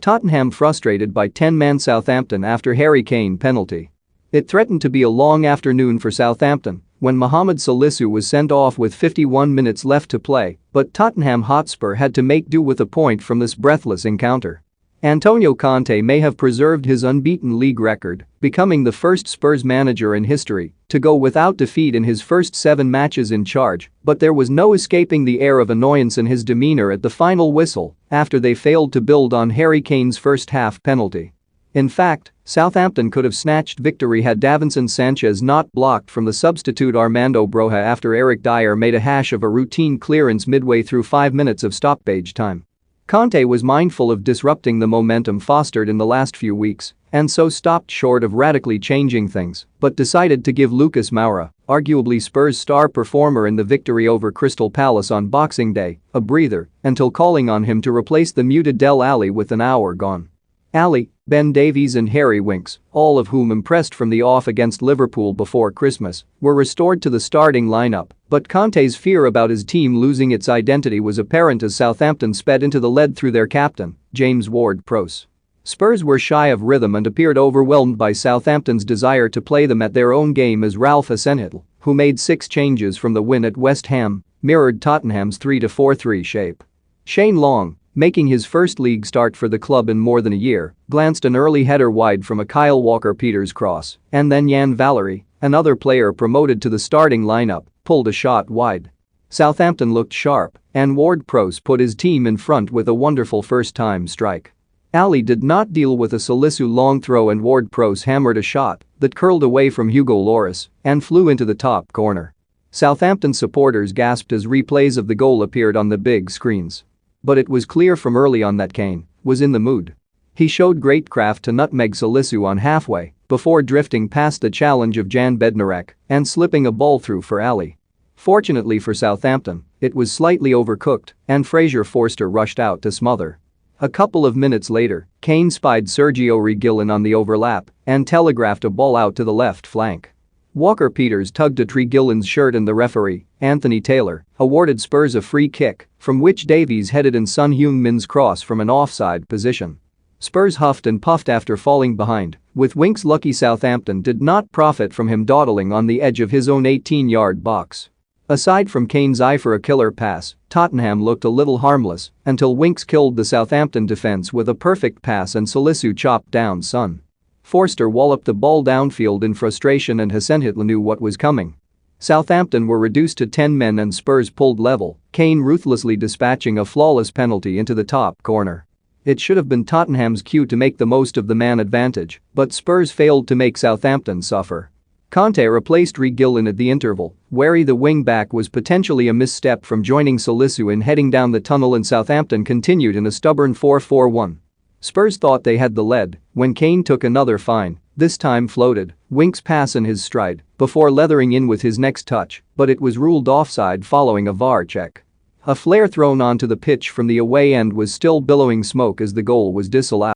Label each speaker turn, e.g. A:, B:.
A: Tottenham frustrated by 10-man Southampton after Harry Kane penalty. It threatened to be a long afternoon for Southampton when Mohamed Salisu was sent off with 51 minutes left to play, but Tottenham Hotspur had to make do with a point from this breathless encounter. Antonio Conte may have preserved his unbeaten league record, becoming the first Spurs manager in history to go without defeat in his first 7 matches in charge, but there was no escaping the air of annoyance in his demeanor at the final whistle after they failed to build on Harry Kane's first-half penalty. In fact, Southampton could have snatched victory had Davinson Sanchez not blocked from the substitute Armando Broja after Eric Dyer made a hash of a routine clearance midway through 5 minutes of stoppage time. Conte was mindful of disrupting the momentum fostered in the last few weeks and so stopped short of radically changing things but decided to give Lucas Moura, arguably Spurs' star performer in the victory over Crystal Palace on Boxing Day, a breather until calling on him to replace the muted Dele Alli with an hour gone. Ali, Ben Davies and Harry Winks, all of whom impressed from the off against Liverpool before Christmas, were restored to the starting lineup, but Conte's fear about his team losing its identity was apparent as Southampton sped into the lead through their captain, James Ward-Prowse. Spurs were shy of rhythm and appeared overwhelmed by Southampton's desire to play them at their own game as Ralph Hasenhüttl, who made 6 changes from the win at West Ham, mirrored Tottenham's 3-4-3 shape. Shane Long, making his first league start for the club in more than a year, glanced an early header wide from a Kyle Walker-Peters cross, and then Jan Valery, another player promoted to the starting lineup, pulled a shot wide. Southampton looked sharp, and Ward-Prowse put his team in front with a wonderful first-time strike. Ali did not deal with a Salisu long throw and Ward-Prowse hammered a shot that curled away from Hugo Lloris and flew into the top corner. Southampton supporters gasped as replays of the goal appeared on the big screens. But it was clear from early on that Kane was in the mood. He showed great craft to nutmeg Salisu on halfway before drifting past the challenge of Jan Bednarek and slipping a ball through for Ali. Fortunately for Southampton, it was slightly overcooked and Fraser Forster rushed out to smother. A couple of minutes later, Kane spied Sergio Reguilón on the overlap and telegraphed a ball out to the left flank. Walker-Peters tugged at Reguilón's shirt and the referee, Anthony Taylor, awarded Spurs a free kick from which Davies headed in Son Heung-min's cross from an offside position. Spurs huffed and puffed after falling behind, with Winks lucky Southampton did not profit from him dawdling on the edge of his own 18-yard box. Aside from Kane's eye for a killer pass, Tottenham looked a little harmless until Winks killed the Southampton defense with a perfect pass and Salisu chopped down Son. Forster walloped the ball downfield in frustration and Hasenhüttl knew what was coming. Southampton were reduced to 10 men and Spurs pulled level, Kane ruthlessly dispatching a flawless penalty into the top corner. It should have been Tottenham's cue to make the most of the man advantage, but Spurs failed to make Southampton suffer. Conte replaced Reguilón at the interval, wary the wing-back was potentially a misstep from joining Salisu in heading down the tunnel and Southampton continued in a stubborn 4-4-1. Spurs thought they had the lead when Kane took another fine, this time floated, Winks' pass in his stride, before leathering in with his next touch, but it was ruled offside following a VAR check. A flare thrown onto the pitch from the away end was still billowing smoke as the goal was disallowed.